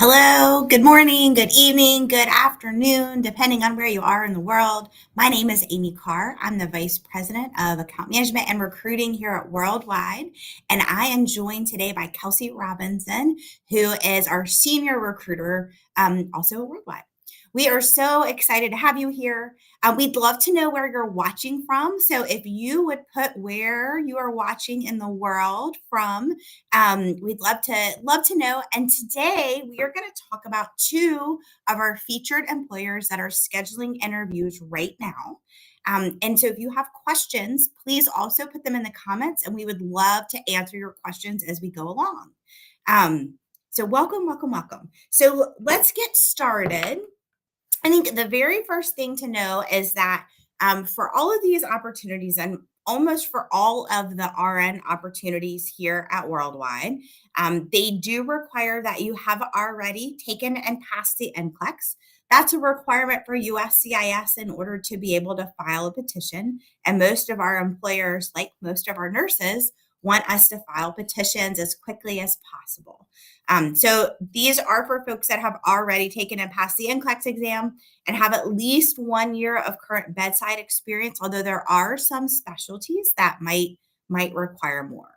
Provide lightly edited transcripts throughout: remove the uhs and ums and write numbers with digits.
Hello, good morning, good evening, good afternoon, depending on where you are in the world. My name is Amy Carr. I'm the Vice President of Account Management and Recruiting here at Worldwide. And I am joined today by Kelsey Robinson, who is our Senior Recruiter, also at Worldwide. We are so excited to have you here. We'd love to know where you're watching from. So if you would put where you are watching in the world from, we'd love to know. And today we are going to talk about two of our featured employers that are scheduling interviews right now. And so if you have questions, please also put them in the comments, and we would love to answer your questions as we go along. So welcome. So let's get started. I think the very first thing to know is that for all of these opportunities and almost for all of the RN opportunities here at Worldwide, they do require that you have already taken and passed the NCLEX. That's a requirement for USCIS in order to be able to file a petition. And most of our employers, like most of our nurses, want us to file petitions as quickly as possible. So these are for folks that have already taken and passed the NCLEX exam and have at least 1 year of current bedside experience, although there are some specialties that might require more.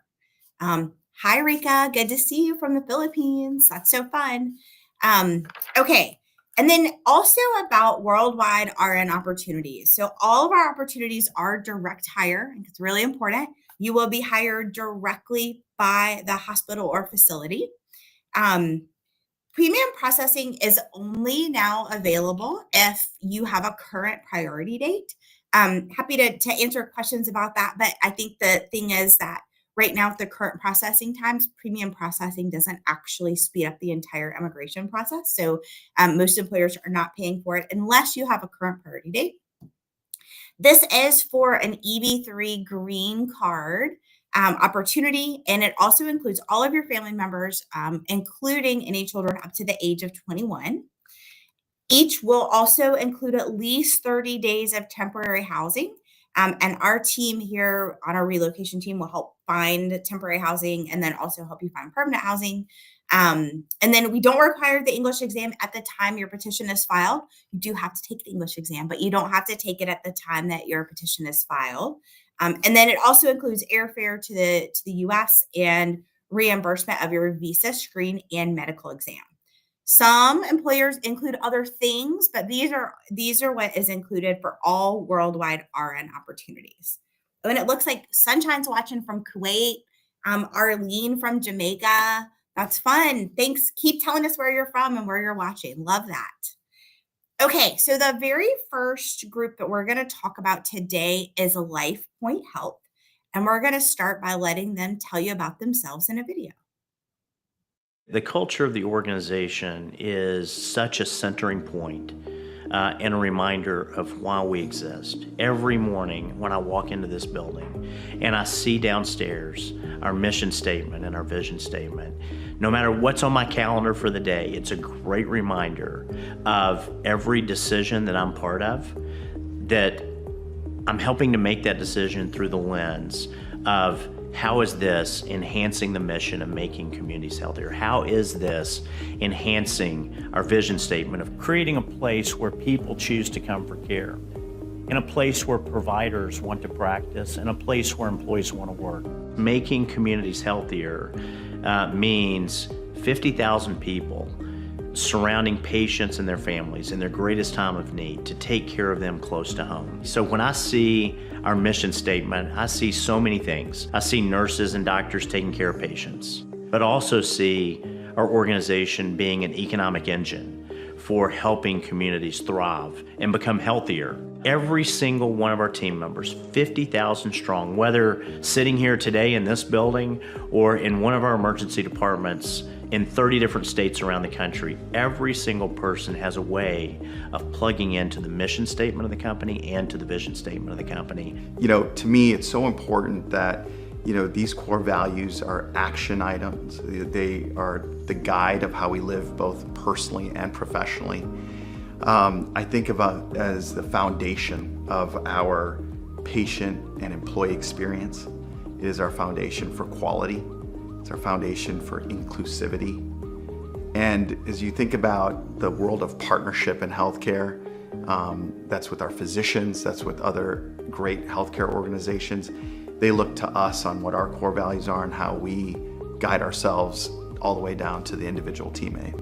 Hi, Rika. Good to see you from the Philippines. That's so fun. Okay. And then also about Worldwide RN opportunities. So all of our opportunities are direct hire. It's really important. You will be hired directly by the hospital or facility. Premium processing is only now available if you have a current priority date. Happy to answer questions about that, but I think the thing is that right now with the current processing times, premium processing doesn't actually speed up the entire immigration process. So most employers are not paying for it unless you have a current priority date. This is for an EB3 green card opportunity, and it also includes all of your family members, including any children up to the age of 21. Each will also include at least 30 days of temporary housing. And our team here on our relocation team will help find temporary housing and then also help you find permanent housing. And then we don't require the English exam at the time your petition is filed. You do have to take the English exam, but you don't have to take it at the time that your petition is filed. And then it also includes airfare to the US and reimbursement of your visa screen and medical exam. Some employers include other things, but these are what is included for all Worldwide RN opportunities. And it looks like Sunshine's watching from Kuwait, Arlene from Jamaica. That's fun. Thanks. Keep telling us where you're from and where you're watching. Love that. Okay, so the very first group that we're going to talk about today is LifePoint Health, and we're going to start by letting them tell you about themselves in a video. The culture of the organization is such a centering point and a reminder of why we exist. Every morning when I walk into this building and I see downstairs our mission statement and our vision statement, no matter what's on my calendar for the day, it's a great reminder of every decision that I'm part of, that I'm helping to make that decision through the lens of how is this enhancing the mission of making communities healthier? How is this enhancing our vision statement of creating a place where people choose to come for care, in a place where providers want to practice, and a place where employees want to work? Making communities healthier means 50,000 people surrounding patients and their families in their greatest time of need to take care of them close to home. So when I see our mission statement, I see so many things. I see nurses and doctors taking care of patients, but also see our organization being an economic engine for helping communities thrive and become healthier. Every single one of our team members, 50,000 strong, whether sitting here today in this building or in one of our emergency departments in 30 different states around the country, every single person has a way of plugging into the mission statement of the company and to the vision statement of the company. To me, it's so important that these core values are action items. They are the guide of how we live both personally and professionally. I think about as the foundation of our patient and employee experience. It is our foundation for quality. It's our foundation for inclusivity. And as you think about the world of partnership in healthcare, that's with our physicians, that's with other great healthcare organizations. They look to us on what our core values are and how we guide ourselves all the way down to the individual teammate.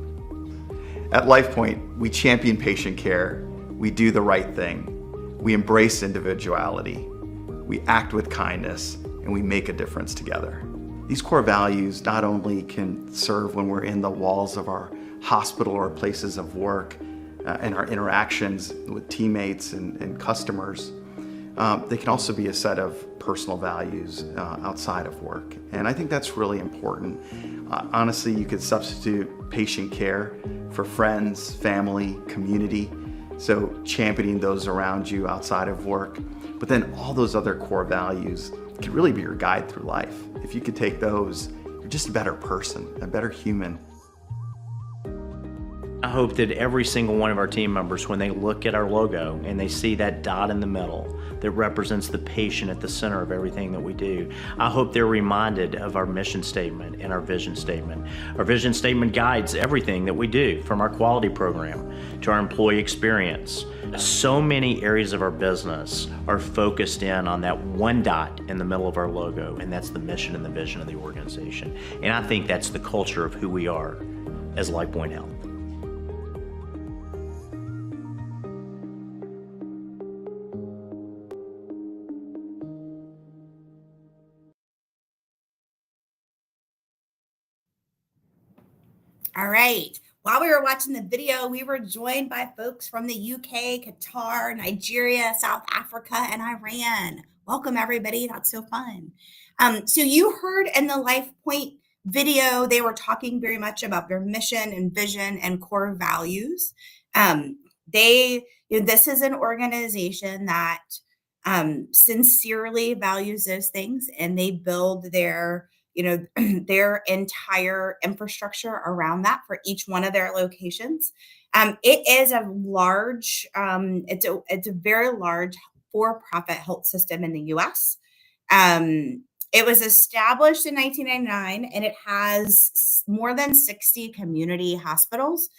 At LifePoint, we champion patient care, we do the right thing, we embrace individuality, we act with kindness, and we make a difference together. These core values not only can serve when we're in the walls of our hospital or places of work and our interactions with teammates and customers, they can also be a set of personal values outside of work. And I think that's really important. Honestly, you could substitute patient care for friends, family, community. So championing those around you outside of work. But then all those other core values can really be your guide through life. If you could take those, you're just a better person, a better human. I hope that every single one of our team members, when they look at our logo and they see that dot in the middle that represents the patient at the center of everything that we do, I hope they're reminded of our mission statement and our vision statement. Our vision statement guides everything that we do, from our quality program to our employee experience. So many areas of our business are focused in on that one dot in the middle of our logo, and that's the mission and the vision of the organization. And I think that's the culture of who we are as LifePoint Health. All right. While we were watching the video, we were joined by folks from the UK, Qatar, Nigeria, South Africa, and Iran. Welcome, everybody. That's so fun. So you heard in the LifePoint video, they were talking very much about their mission and vision and core values. This is an organization that sincerely values those things, and they build their their entire infrastructure around that for each one of their locations. It is a large, it's a very large for-profit health system in the U.S. It was established in 1999, and it has more than 60 community hospitals.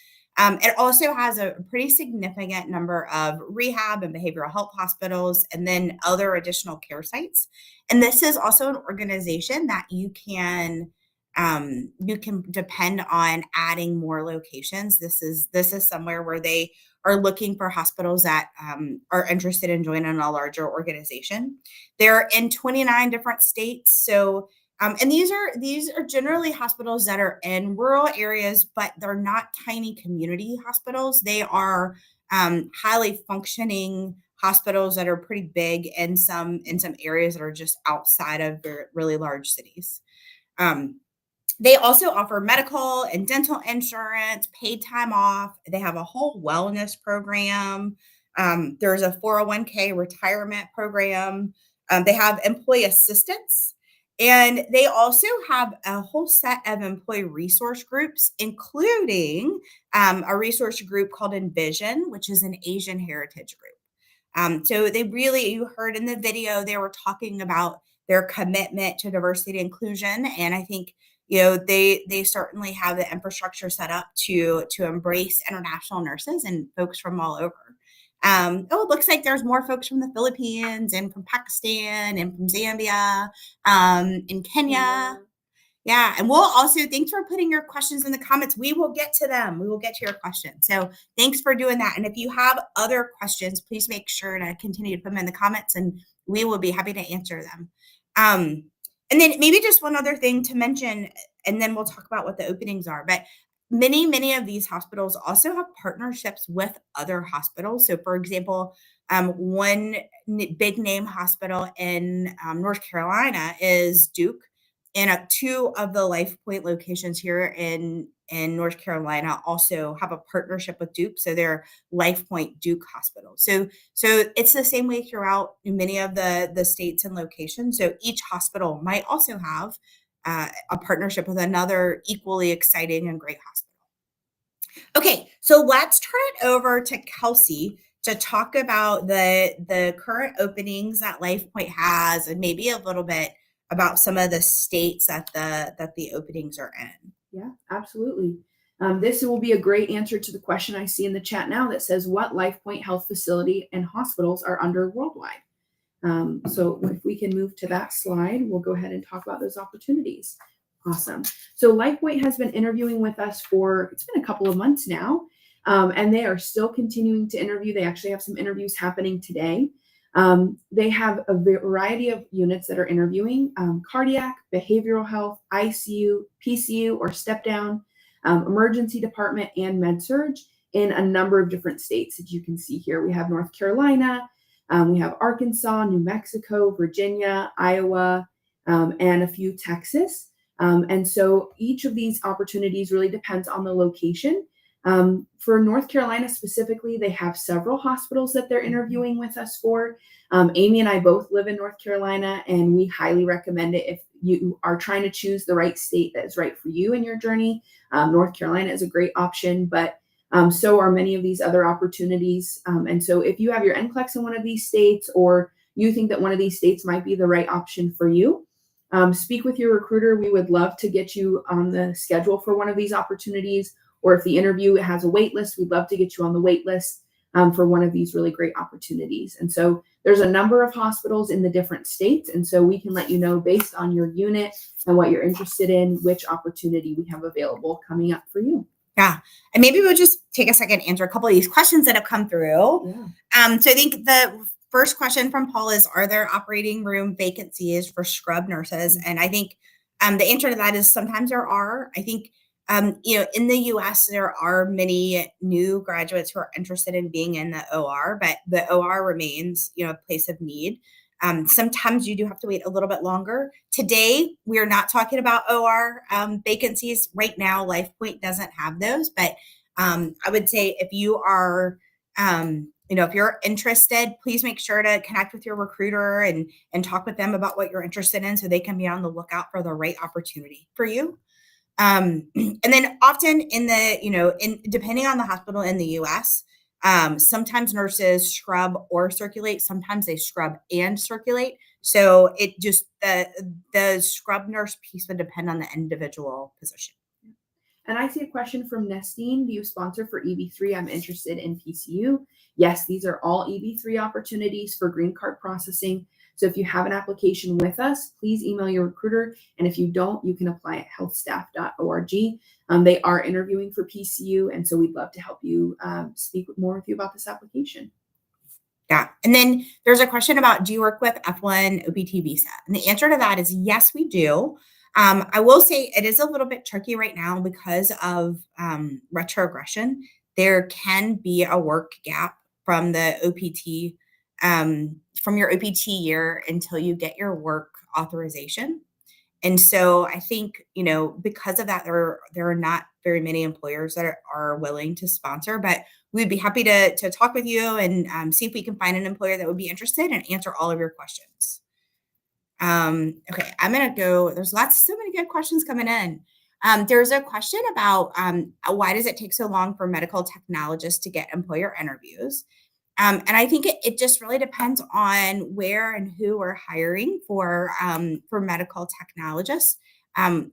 It also has a pretty significant number of rehab and behavioral health hospitals, and then other additional care sites. And this is also an organization that you can depend on adding more locations. This is somewhere where they are looking for hospitals that are interested in joining a larger organization. They're in 29 different states. So and these are generally hospitals that are in rural areas, but they're not tiny community hospitals. They are highly functioning hospitals that are pretty big in some areas that are just outside of the really large cities. They also offer medical and dental insurance, paid time off. They have a whole wellness program. There's a 401k retirement program. They have employee assistance. And they also have a whole set of employee resource groups, including a resource group called Envision, which is an Asian heritage group. So you heard in the video, they were talking about their commitment to diversity and inclusion. And I think, they certainly have the infrastructure set up to embrace international nurses and folks from all over. It looks like there's more folks from the Philippines and from Pakistan and from Zambia, and Kenya. Yeah. And we'll also, thanks for putting your questions in the comments. We will get to them. We will get to your questions. So thanks for doing that. And if you have other questions, please make sure to continue to put them in the comments, and we will be happy to answer them. And then maybe just one other thing to mention, and then we'll talk about what the openings are. But many of these hospitals also have partnerships with other hospitals. So, for example, one big name hospital in North Carolina is Duke, and two of the LifePoint locations here in North Carolina also have a partnership with Duke. So they're LifePoint Duke hospitals. So it's the same way throughout many of the states and locations. So each hospital might also have a partnership with another equally exciting and great hospital. Okay, so let's turn it over to Kelsey to talk about the current openings that LifePoint has, and maybe a little bit about some of the states that the openings are in. Yeah, absolutely. This will be a great answer to the question I see in the chat now that says, what LifePoint Health facility and hospitals are under Worldwide? So if we can move to that slide, we'll go ahead and talk about those opportunities. Awesome. So LifePoint has been interviewing with us it's been a couple of months now, and they are still continuing to interview. They actually have some interviews happening today. They have a variety of units that are interviewing: cardiac, behavioral health, ICU, PCU or step down, emergency department, and med-surg in a number of different states that you can see here. We have North Carolina, we have Arkansas, New Mexico, Virginia, Iowa, and a few Texas. And so each of these opportunities really depends on the location. For North Carolina specifically, they have several hospitals that they're interviewing with us for. Amy and I both live in North Carolina, and we highly recommend it if you are trying to choose the right state that is right for you in your journey. North Carolina is a great option, but so are many of these other opportunities. And so if you have your NCLEX in one of these states, or you think that one of these states might be the right option for you, speak with your recruiter. We would love to get you on the schedule for one of these opportunities, or if the interview has a wait list, we'd love to get you on the wait list for one of these really great opportunities. And so there's a number of hospitals in the different states, and so we can let you know based on your unit and what you're interested in, which opportunity we have available coming up for you. Yeah. And maybe we'll just take a second to answer a couple of these questions that have come through. Yeah. So I think the first question from Paul is, are there operating room vacancies for scrub nurses? And I think the answer to that is sometimes there are. I think, in the US, there are many new graduates who are interested in being in the OR, but the OR remains, a place of need. Sometimes you do have to wait a little bit longer. Today, we are not talking about OR vacancies. Right now, LifePoint doesn't have those, but I would say if you are, if you're interested, please make sure to connect with your recruiter and talk with them about what you're interested in so they can be on the lookout for the right opportunity for you. And then often depending on the hospital in the US, sometimes nurses scrub or circulate. Sometimes they scrub and circulate. So it just, the scrub nurse piece would depend on the individual position. And I see a question from Nestine. Do you sponsor for EB3? I'm interested in PCU. Yes, these are all EB3 opportunities for green card processing. So if you have an application with us, please email your recruiter. And if you don't, you can apply at healthstaff.org. They are interviewing for PCU. And so we'd love to help you speak more with you about this application. Yeah. And then there's a question about, do you work with F1 OPT visa? And the answer to that is yes, we do. I will say it is a little bit tricky right now because of retrogression. There can be a work gap from the OPT, from your OPT year until you get your work authorization. And so I think, because of that, there are not very many employers that are willing to sponsor, but we'd be happy to talk with you and see if we can find an employer that would be interested and answer all of your questions. Okay, I'm going to go. There's so many good questions coming in. There's a question about why does it take so long for medical technologists to get employer interviews? And I think it just really depends on where and who we're hiring for medical technologists.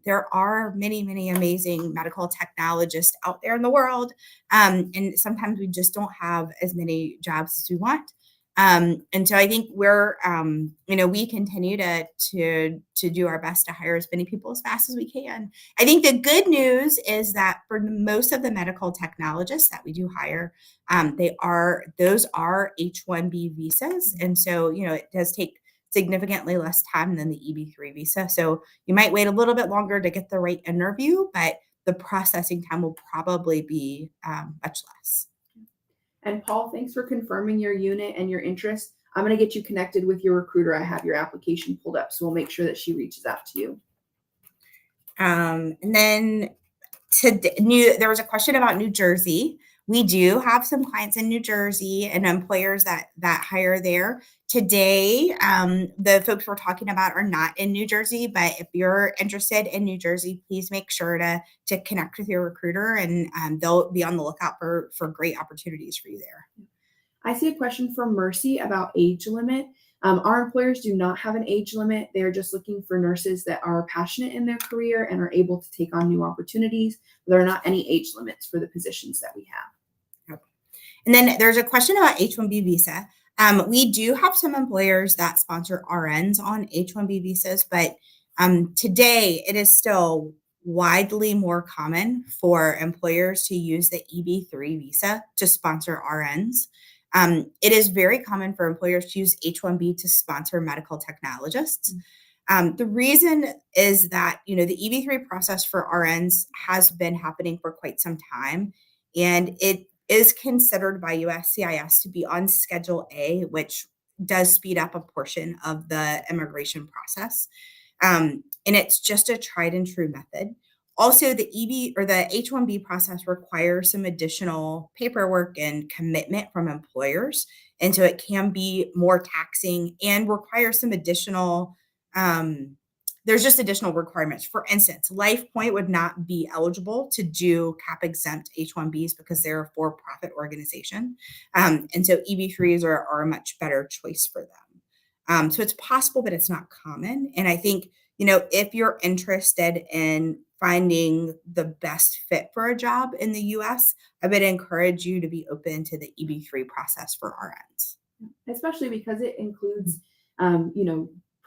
There are many, many amazing medical technologists out there in the world. And sometimes we just don't have as many jobs as we want. And so I think we're, we continue to do our best to hire as many people as fast as we can. I think the good news is that for most of the medical technologists that we do hire, those are H-1B visas. And so, it does take significantly less time than the EB3 visa. So you might wait a little bit longer to get the right interview, but the processing time will probably be much less. And Paul, thanks for confirming your unit and your interest. I'm going to get you connected with your recruiter. I have your application pulled up, so we'll make sure that she reaches out to you. And then there was a question about New Jersey. We do have some clients in New Jersey and employers that hire there. Today, the folks we're talking about are not in New Jersey, but if you're interested in New Jersey, please make sure to connect with your recruiter, and they'll be on the lookout for great opportunities for you there. I see a question from Mercy about age limit. Our employers do not have an age limit. They're just looking for nurses that are passionate in their career and are able to take on new opportunities. There are not any age limits for the positions that we have. And then there's a question about H-1B visa. We do have some employers that sponsor RNs on H-1B visas, but today it is still widely more common for employers to use the EB-3 visa to sponsor RNs. It is very common for employers to use H-1B to sponsor medical technologists. The reason is that, the EB-3 process for RNs has been happening for quite some time, and it is considered by USCIS to be on Schedule A, which does speed up a portion of the immigration process. And it's just a tried and true method. Also, the H-1B process requires some additional paperwork and commitment from employers. And so it can be more taxing and require some additional, there's just additional requirements. For instance, LifePoint would not be eligible to do cap exempt H-1Bs because they're a for-profit organization. And so EB-3s are a much better choice for them. So it's possible, but it's not common. And I think, if you're interested in finding the best fit for a job in the US, I would encourage you to be open to the EB-3 process for RNs. Especially because it includes,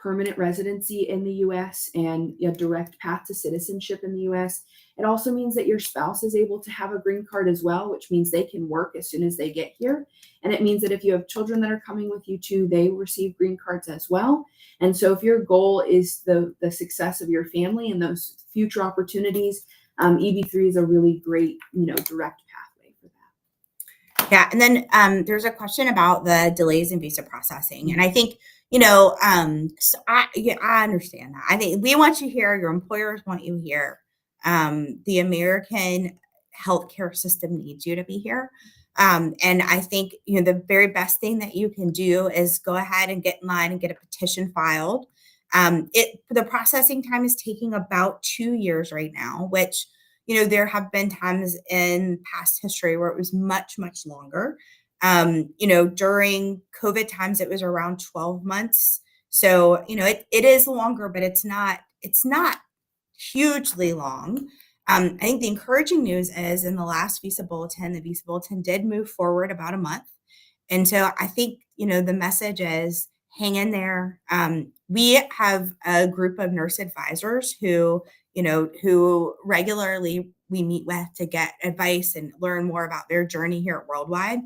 permanent residency in the U.S. and a direct path to citizenship in the U.S. It also means that your spouse is able to have a green card as well, which means they can work as soon as they get here. And it means that if you have children that are coming with you too, they receive green cards as well. And so if your goal is the success of your family and those future opportunities, EB-3 is a really great, direct pathway for that. Yeah. And then there's a question about the delays in visa processing. And I think, so I understand that. I think we want you here. Your employers want you here. The American healthcare system needs you to be here. And I think, the very best thing that you can do is go ahead and get in line and get a petition filed. The processing time is taking about 2 years right now, which, there have been times in past history where it was much, much longer. During COVID times, it was around 12 months. So, it is longer, but it's not hugely long. I think the encouraging news is in the last visa bulletin, the visa bulletin did move forward about a month. And so I think, the message is hang in there. We have a group of nurse advisors who regularly we meet with to get advice and learn more about their journey here at Worldwide.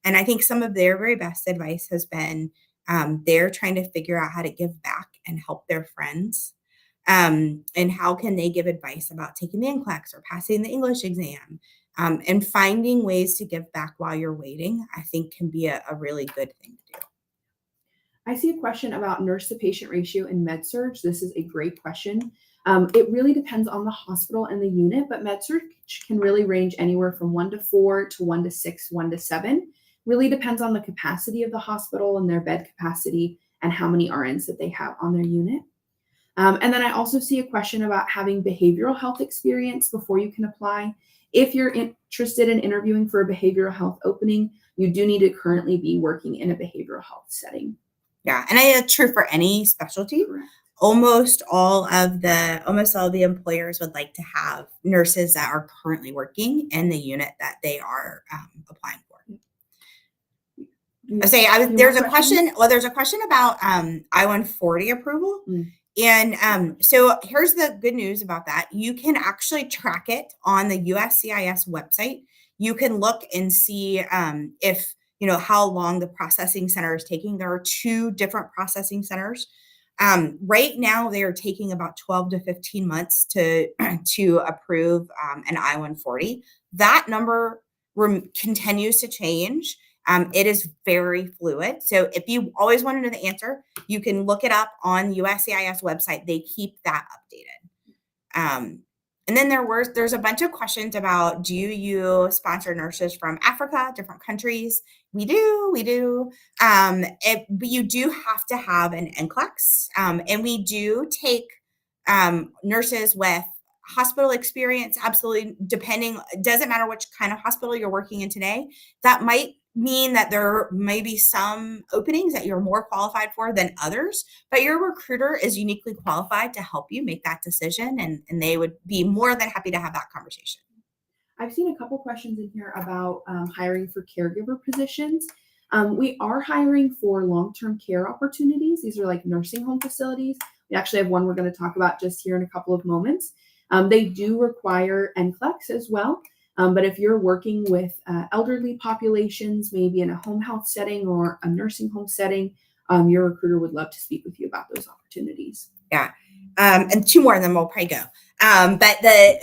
And I think some of their very best advice has been they're trying to figure out how to give back and help their friends. And how can they give advice about taking the NCLEX or passing the English exam, and finding ways to give back while you're waiting, I think can be a really good thing to do. I see a question about nurse to patient ratio in med-surg. This is a great question. It really depends on the hospital and the unit, but med-surg can really range anywhere from 1 to 4 to 1 to 6, 1 to 7. Really depends on the capacity of the hospital and their bed capacity and how many RNs that they have on their unit. And then I also see a question about having behavioral health experience before you can apply. If you're interested in interviewing for a behavioral health opening, you do need to currently be working in a behavioral health setting. Yeah, and it's true for any specialty. Correct. Almost all of the employers would like to have nurses that are currently working in the unit that they are applying for. There's a question. Well, there's a question about I-140 approval. And so here's the good news about that. You can actually track it on the USCIS website. You can look and see if, how long the processing center is taking. There are 2 different processing centers. Right now, they are taking about 12 to 15 months to approve an I-140. That number continues to change. It is very fluid. So if you always want to know the answer, you can look it up on USCIS website. They keep that updated. And then there's a bunch of questions about, do you sponsor nurses from Africa, different countries? We do. But you do have to have an NCLEX. And we do take nurses with hospital experience, absolutely, depending, it doesn't matter which kind of hospital you're working in today. That might mean that there may be some openings that you're more qualified for than others, but your recruiter is uniquely qualified to help you make that decision, and they would be more than happy to have that conversation. I've seen a couple questions in here about hiring for caregiver positions. We are hiring for long-term care opportunities. These are like nursing home facilities. We actually have one we're going to talk about just here in a couple of moments. They do require NCLEX as well. But if you're working with elderly populations, maybe in a home health setting or a nursing home setting, your recruiter would love to speak with you about those opportunities. Yeah. And two more, and then we'll probably go.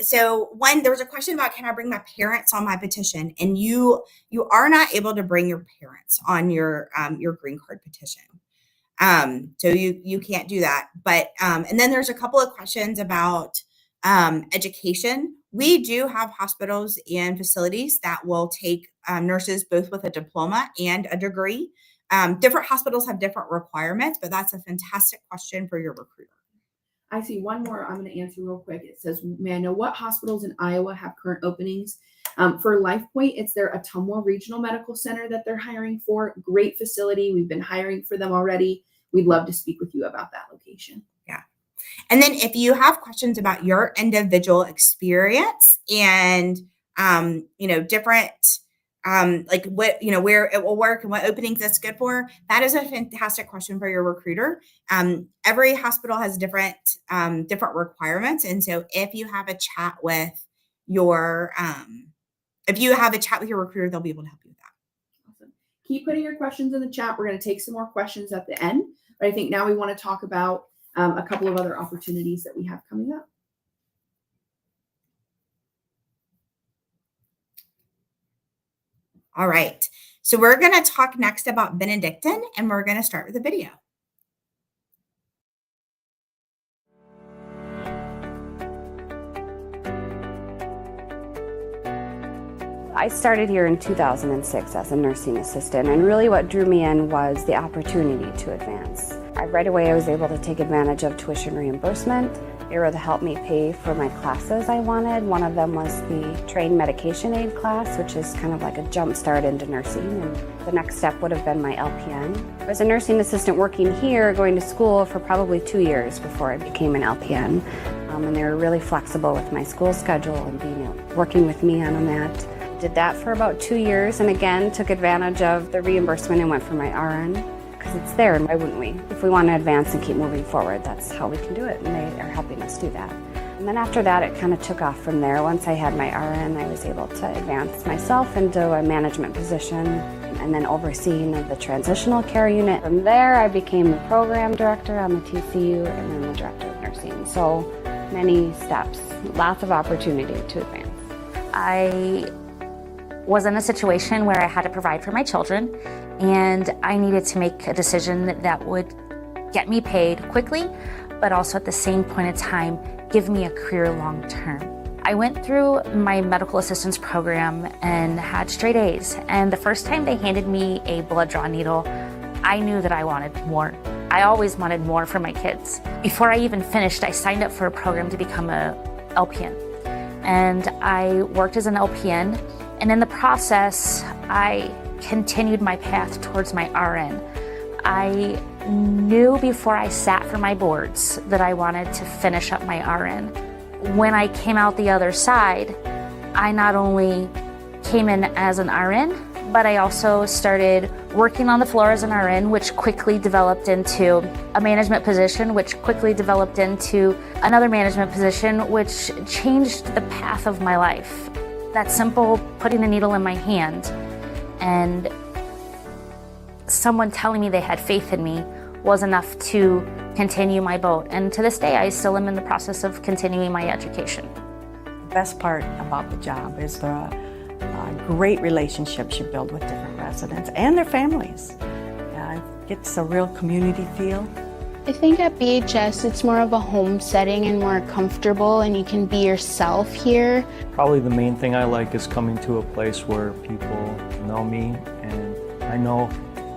So one, there was a question about, can I bring my parents on my petition? And you are not able to bring your parents on your green card petition. So you can't do that. But, and then there's a couple of questions about education. We do have hospitals and facilities that will take nurses both with a diploma and a degree. Different hospitals have different requirements, but that's a fantastic question for your recruiter. I see one more I'm going to answer real quick. It says, may I know what hospitals in Iowa have current openings? For LifePoint, it's their Ottumwa Regional Medical Center that they're hiring for. Great facility. We've been hiring for them already. We'd love to speak with you about that location. Yeah. And then if you have questions about your individual experience and, different, like what, where it will work and what openings it's good for, that is a fantastic question for your recruiter. Every hospital has different requirements. And so if you have a chat with your recruiter, they'll be able to help you with that. Awesome. Keep putting your questions in the chat. We're going to take some more questions at the end, but I think now we want to talk about a couple of other opportunities that we have coming up. All right. So we're going to talk next about Benedictine, and we're going to start with a video. I started here in 2006 as a nursing assistant, and really what drew me in was the opportunity to advance. Right away I was able to take advantage of tuition reimbursement. They were able to help me pay for my classes I wanted. One of them was the trained medication aid class, which is kind of like a jump start into nursing, and the next step would have been my LPN. I was a nursing assistant working here, going to school for probably 2 years before I became an LPN, and they were really flexible with my school schedule and working with me on that. Did that for about 2 years, and again took advantage of the reimbursement and went for my RN, because it's there, and why wouldn't we? If we want to advance and keep moving forward, that's how we can do it, and they are helping us do that. And then after that, it kind of took off from there. Once I had my RN, I was able to advance myself into a management position, and then overseeing of the transitional care unit. From there, I became the program director on the TCU, and then the director of nursing. So many steps, lots of opportunity to advance. I was in a situation where I had to provide for my children, and I needed to make a decision that would get me paid quickly, but also at the same point in time, give me a career long term. I went through my medical assistance program and had straight A's, and the first time they handed me a blood draw needle, I knew that I wanted more. I always wanted more for my kids. Before I even finished, I signed up for a program to become a LPN, and I worked as an LPN. And in the process, I continued my path towards my RN. I knew before I sat for my boards that I wanted to finish up my RN. When I came out the other side, I not only came in as an RN, but I also started working on the floor as an RN, which quickly developed into a management position, which quickly developed into another management position, which changed the path of my life. That simple putting a needle in my hand and someone telling me they had faith in me was enough to continue my boat. And to this day, I still am in the process of continuing my education. The best part about the job is the great relationships you build with different residents and their families. It gets a real community feel. I think at BHS it's more of a home setting and more comfortable, and you can be yourself here. Probably the main thing I like is coming to a place where people know me and I know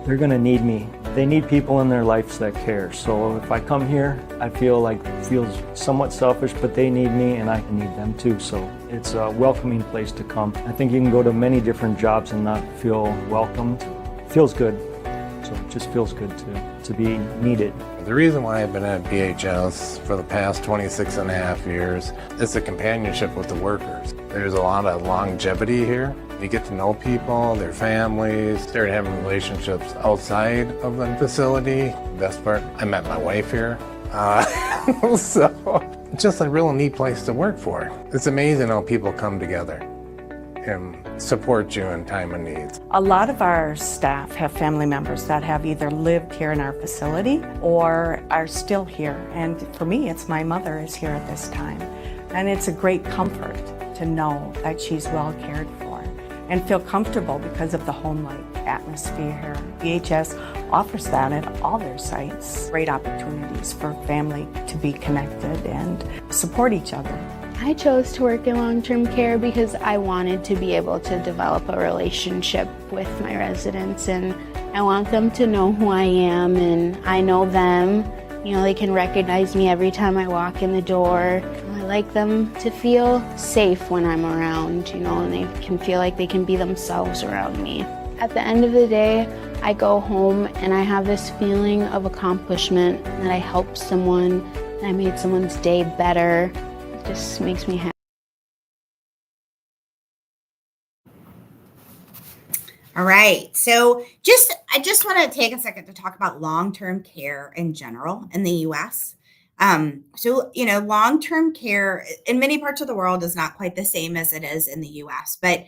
they're going to need me. They need people in their lives that care. So if I come here, I feels somewhat selfish, but they need me and I need them too. So it's a welcoming place to come. I think you can go to many different jobs and not feel welcomed. It feels good. So it just feels good to be needed. The reason why I've been at BHS for the past 26 and a half years is the companionship with the workers. There's a lot of longevity here. You get to know people, their families, start having relationships outside of the facility. The best part, I met my wife here. So it's just a real neat place to work for. It's amazing how people come together and support you in time of need. A lot of our staff have family members that have either lived here in our facility or are still here. And for me, it's my mother is here at this time. And it's a great comfort to know that she's well cared for and feel comfortable because of the home-like atmosphere here. BHS offers that at all their sites. Great opportunities for family to be connected and support each other. I chose to work in long-term care because I wanted to be able to develop a relationship with my residents, and I want them to know who I am and I know them. You know, they can recognize me every time I walk in the door. I like them to feel safe when I'm around, you know, and they can feel like they can be themselves around me. At the end of the day, I go home and I have this feeling of accomplishment that I helped someone, and I made someone's day better. It just makes me happy. All right. So I just want to take a second to talk about long-term care in general in the US. Long-term care in many parts of the world is not quite the same as it is in the US. But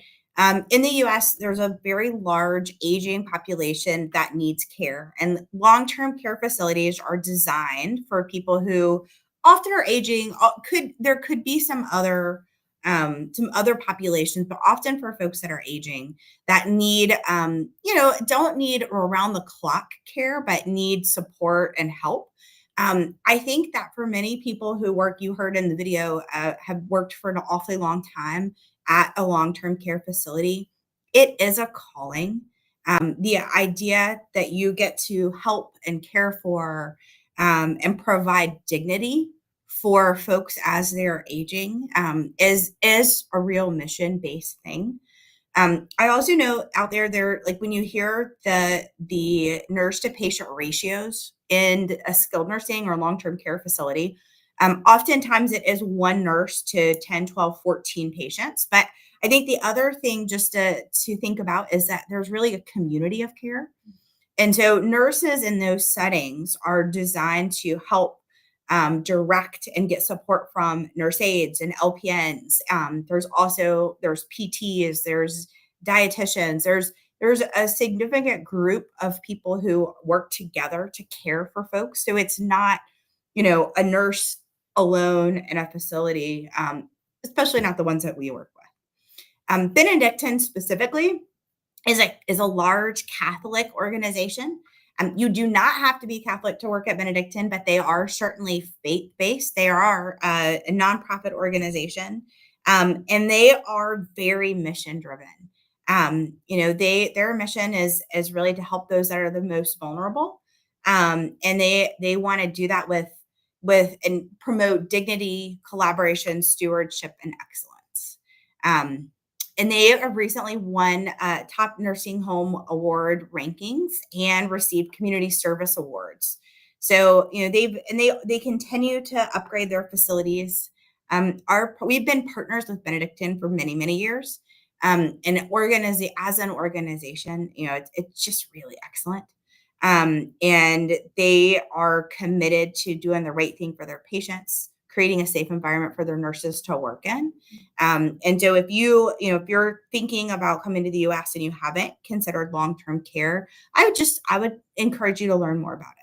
in the US, there's a very large aging population that needs care. And long-term care facilities are designed for people who often are aging. There could be some other populations, but often for folks that are aging that need, don't need around the clock care, but need support and help. I think that for many people who work, you heard in the video, have worked for an awfully long time at a long-term care facility, it is a calling. The idea that you get to help and care for and provide dignity for folks as they're aging is a real mission-based thing. I also know out there, like when you hear the nurse to patient ratios in a skilled nursing or long-term care facility, oftentimes it is one nurse to 10, 12, 14 patients. But I think the other thing just to think about is that there's really a community of care. And so nurses in those settings are designed to help direct and get support from nurse aides and LPNs. There's PTs, there's dietitians, there's a significant group of people who work together to care for folks. So it's not, a nurse alone in a facility, especially not the ones that we work with. Benedictine specifically is a large Catholic organization. You do not have to be Catholic to work at Benedictine, but they are certainly faith-based. They are a nonprofit organization, and they are very mission-driven. Their mission is really to help those that are the most vulnerable, and they want to do that with and promote dignity, collaboration, stewardship, and excellence. And they have recently won top nursing home award rankings and received community service awards. So, they continue to upgrade their facilities. We've been partners with Benedictine for many, many years. And as an organization, it's just really excellent. And they are committed to doing the right thing for their patients, creating a safe environment for their nurses to work in. And so if you're thinking about coming to the US and you haven't considered long-term care, I would encourage you to learn more about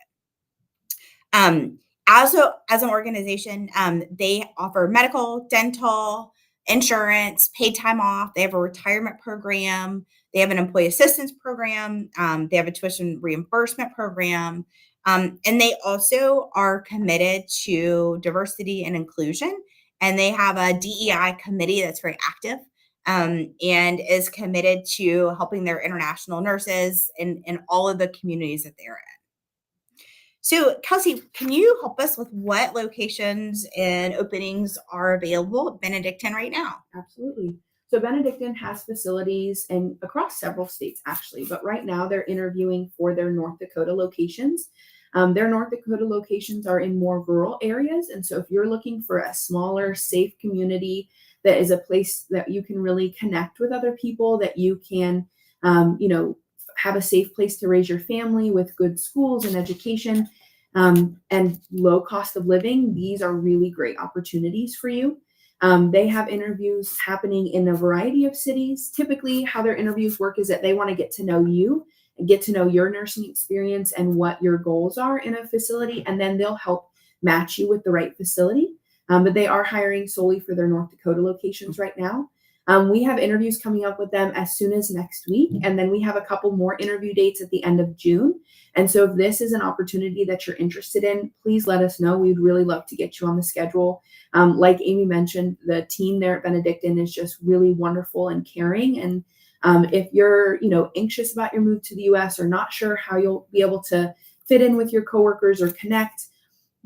it. Also, as an organization, they offer medical, dental, insurance, paid time off. They have a retirement program. They have an employee assistance program. They have a tuition reimbursement program. And they also are committed to diversity and inclusion. And they have a DEI committee that's very active. and is committed to helping their international nurses in all of the communities that they're in. So, Kelsey, can you help us with what locations and openings are available at Benedictine right now? Absolutely. So Benedictine has facilities across several states, actually, but right now they're interviewing for their North Dakota locations. Their North Dakota locations are in more rural areas. And so if you're looking for a smaller, safe community that is a place that you can really connect with other people, that you can, have a safe place to raise your family with good schools and education, and low cost of living, these are really great opportunities for you. They have interviews happening in a variety of cities. Typically, how their interviews work is that they want to get to know you and get to know your nursing experience and what your goals are in a facility, and then they'll help match you with the right facility. But they are hiring solely for their North Dakota locations right now. We have interviews coming up with them as soon as next week, and then we have a couple more interview dates at the end of June. And so if this is an opportunity that you're interested in, please let us know. We'd really love to get you on the schedule. Like Amy mentioned, the team there at Benedictine is just really wonderful and caring. And if you're, anxious about your move to the U.S. or not sure how you'll be able to fit in with your coworkers or connect,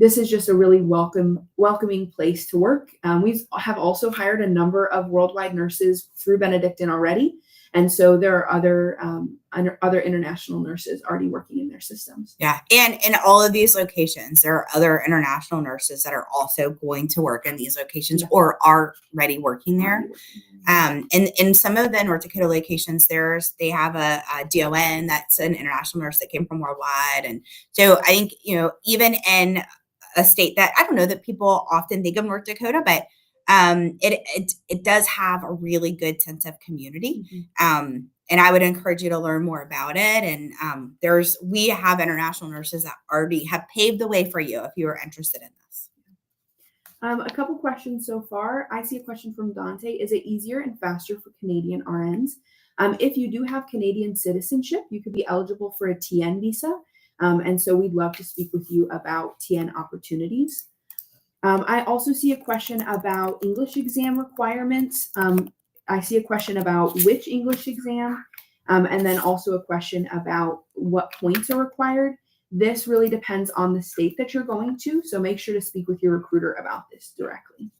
this is just a really welcoming place to work. We have also hired a number of worldwide nurses through Benedictine already. And so there are other international nurses already working in their systems. Yeah. And in all of these locations, there are other international nurses that are also going to work in these locations or are already working there. And in some of the North Dakota locations, they have a DON that's an international nurse that came from Worldwide. And so I think, even in a state that I don't know that people often think of North Dakota, but it does have a really good sense of community. And I would encourage you to learn more about it. And we have international nurses that already have paved the way for you if you are interested in this. A couple questions so far. I see a question from Dante. Is it easier and faster for Canadian RNs? If you do have Canadian citizenship, you could be eligible for a TN visa. And so we'd love to speak with you about TN opportunities. I also see a question about English exam requirements. I see a question about which English exam, and then also a question about what points are required. This really depends on the state that you're going to, so make sure to speak with your recruiter about this directly.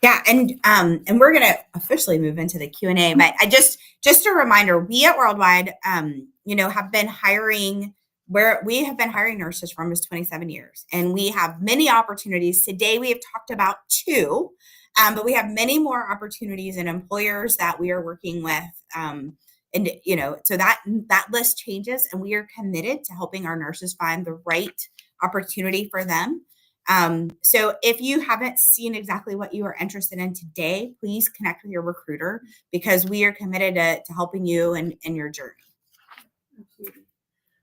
Yeah, and we're going to officially move into the Q&A, but just a reminder, we at Worldwide, have been hiring nurses for almost 27 years, and we have many opportunities. Today, we have talked about 2, but we have many more opportunities and employers that we are working with. So that list changes, and we are committed to helping our nurses find the right opportunity for them. So if you haven't seen exactly what you are interested in today, please connect with your recruiter, because we are committed to helping you in your journey. Absolutely.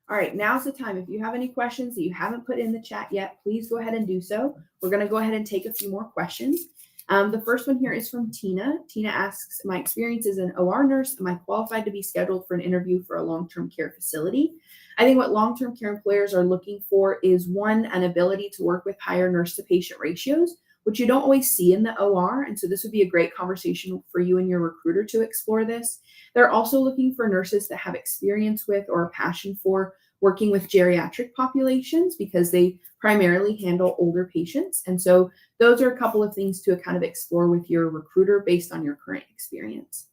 All right, now's the time. If you have any questions that you haven't put in the chat yet, please go ahead and do so. We're going to go ahead and take a few more questions. The first one here is from Tina. Tina asks, my experience as an OR nurse, am I qualified to be scheduled for an interview for a long-term care facility? I think what long-term care employers are looking for is, one, an ability to work with higher nurse-to-patient ratios, which you don't always see in the OR. And so this would be a great conversation for you and your recruiter to explore this. They're also looking for nurses that have experience with or a passion for working with geriatric populations, because they primarily handle older patients. And so those are a couple of things to kind of explore with your recruiter based on your current experience.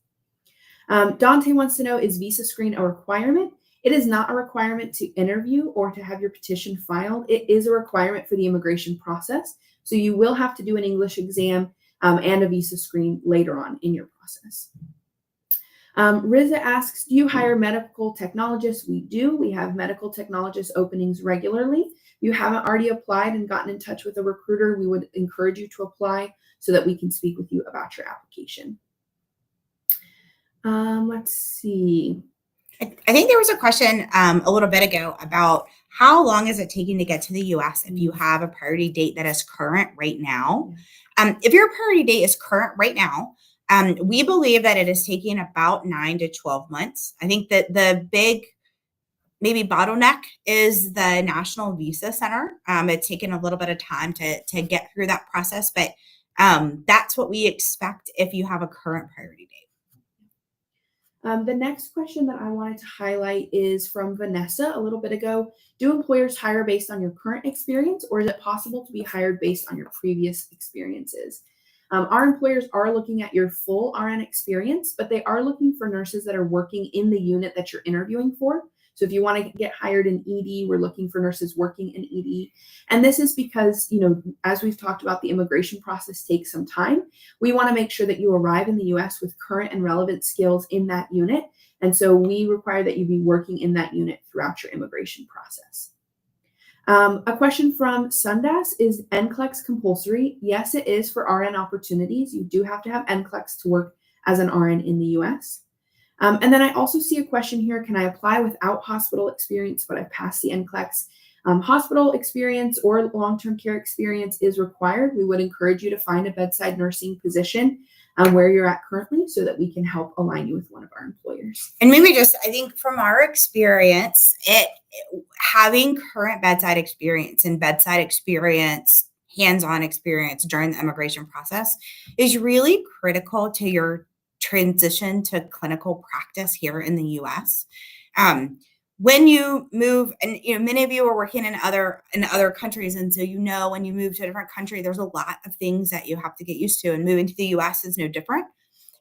Dante wants to know, is visa screen a requirement? It is not a requirement to interview or to have your petition filed. It is a requirement for the immigration process. So you will have to do an English exam and a visa screen later on in your process. Riza asks, do you hire medical technologists? We do. We have medical technologist openings regularly. If you haven't already applied and gotten in touch with a recruiter, we would encourage you to apply so that we can speak with you about your application. Let's see. I think there was a question a little bit ago about how long is it taking to get to the U.S. if you have a priority date that is current right now. If your priority date is current right now, we believe that it is taking about 9 to 12 months. I think that the big maybe bottleneck is the National Visa Center. It's taken a little bit of time to get through that process, but that's what we expect if you have a current priority date. The next question that I wanted to highlight is from Vanessa a little bit ago. Do employers hire based on your current experience, or is it possible to be hired based on your previous experiences? Our employers are looking at your full RN experience, but they are looking for nurses that are working in the unit that you're interviewing for. So if you want to get hired in ED, we're looking for nurses working in ED. And this is because, as we've talked about, the immigration process takes some time. We want to make sure that you arrive in the US with current and relevant skills in that unit. And so we require that you be working in that unit throughout your immigration process. A question from Sundas, is NCLEX compulsory? Yes, it is for RN opportunities. You do have to have NCLEX to work as an RN in the US. And then I also see a question here, can I apply without hospital experience, but I passed the NCLEX? Hospital experience or long-term care experience is required. We would encourage you to find a bedside nursing position where you're at currently so that we can help align you with one of our employers. And maybe just, I think from our experience, having current bedside experience and bedside experience, hands-on experience during the immigration process is really critical to your transition to clinical practice here in the US. When you move, and many of you are working in other countries, and so when you move to a different country, there's a lot of things that you have to get used to, and moving to the US is no different.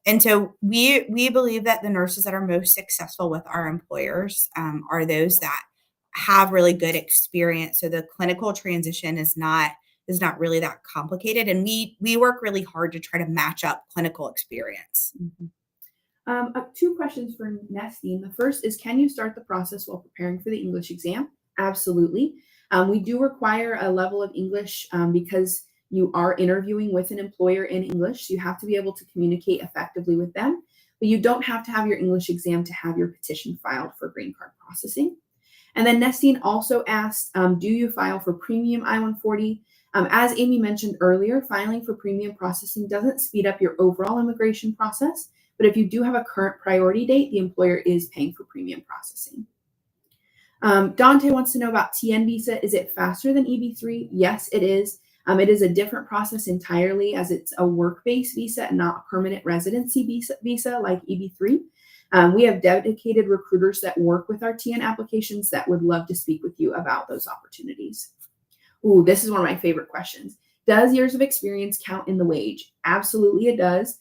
And so we believe that the nurses that are most successful with our employers are those that have really good experience. So the clinical transition is not really that complicated, and we work really hard to try to match up clinical experience. Mm-hmm. 2 questions for Nestine. The first is, can you start the process while preparing for the English exam? Absolutely. We do require a level of English because you are interviewing with an employer in English. So you have to be able to communicate effectively with them, but you don't have to have your English exam to have your petition filed for green card processing. And then Nestine also asked, do you file for premium I-140? As Amy mentioned earlier, filing for premium processing doesn't speed up your overall immigration process, but if you do have a current priority date, the employer is paying for premium processing. Dante wants to know about TN visa. Is it faster than EB3? Yes, it is. It is a different process entirely, as it's a work-based visa and not a permanent residency visa like EB3. We have dedicated recruiters that work with our TN applications that would love to speak with you about those opportunities. Ooh, this is one of my favorite questions. Does years of experience count in the wage? Absolutely, it does.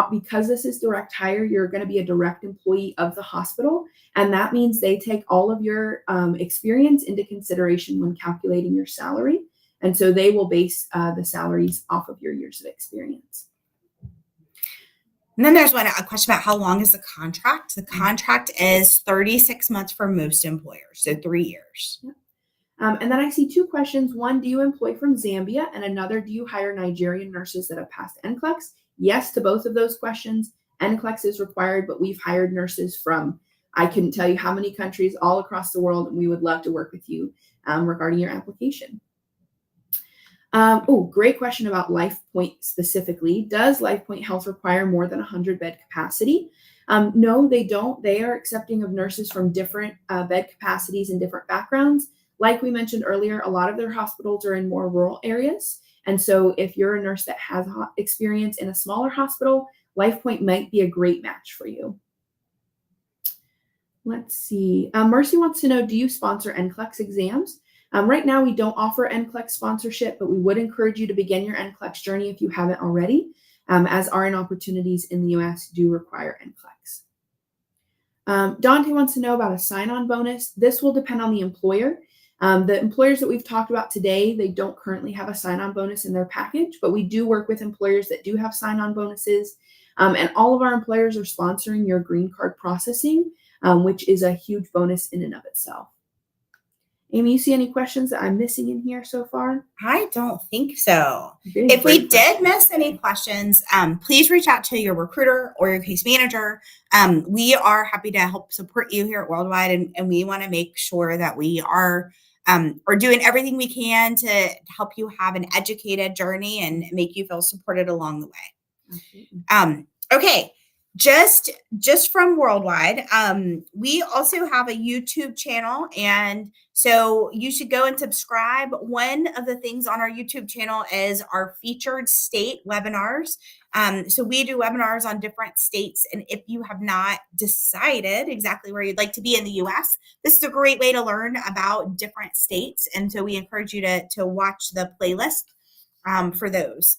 Because this is direct hire, you're going to be a direct employee of the hospital, and that means they take all of your experience into consideration when calculating your salary, and so they will base the salaries off of your years of experience. And then there's a question about how long is the contract? The contract is 36 months for most employers, so 3 years. Yep. And then I see 2 questions. One, do you employ from Zambia? And another, do you hire Nigerian nurses that have passed NCLEX? Yes to both of those questions. NCLEX is required, but we've hired nurses from, I couldn't tell you how many countries all across the world, and we would love to work with you regarding your application. Great question about LifePoint specifically. Does LifePoint Health require more than 100 bed capacity? No, they don't. They are accepting of nurses from different bed capacities and different backgrounds. Like we mentioned earlier, a lot of their hospitals are in more rural areas. And so if you're a nurse that has experience in a smaller hospital, LifePoint might be a great match for you. Let's see. Mercy wants to know, do you sponsor NCLEX exams? Right now, we don't offer NCLEX sponsorship, but we would encourage you to begin your NCLEX journey if you haven't already, as RN opportunities in the US do require NCLEX. Dante wants to know about a sign-on bonus. This will depend on the employer. The employers that we've talked about today, they don't currently have a sign-on bonus in their package, but we do work with employers that do have sign-on bonuses. And all of our employers are sponsoring your green card processing, which is a huge bonus in and of itself. Amy, you see any questions that I'm missing in here so far? I don't think so. If we did miss any questions, please reach out to your recruiter or your case manager. We are happy to help support you here at Worldwide, and we want to make sure that we are doing everything we can to help you have an educated journey and make you feel supported along the way. Okay. Just from Worldwide, we also have a YouTube channel, and so you should go and subscribe. One of the things on our YouTube channel is our featured state webinars. So we do webinars on different states. And if you have not decided exactly where you'd like to be in the US, this is a great way to learn about different states. And so we encourage you to watch the playlist for those.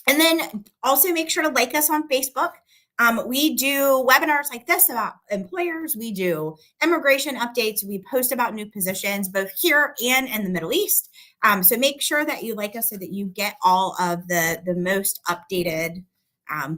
And then also make sure to like us on Facebook. We do webinars like this about employers. We do immigration updates. We post about new positions, both here and in the Middle East. So make sure that you like us so that you get all of the most updated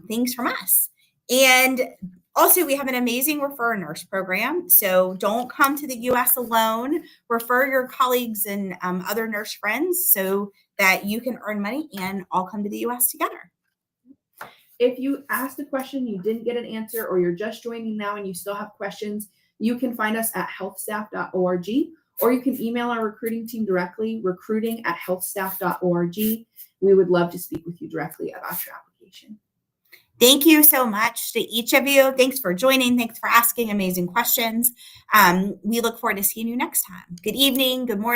things from us. And also, we have an amazing Refer a Nurse program. So don't come to the US alone. Refer your colleagues and other nurse friends so that you can earn money and all come to the US together. If you asked a question, you didn't get an answer, or you're just joining now and you still have questions, you can find us at healthstaff.org, or you can email our recruiting team directly, recruiting@healthstaff.org. We would love to speak with you directly about your application. Thank you so much to each of you. Thanks for joining. Thanks for asking amazing questions. We look forward to seeing you next time. Good evening, good morning.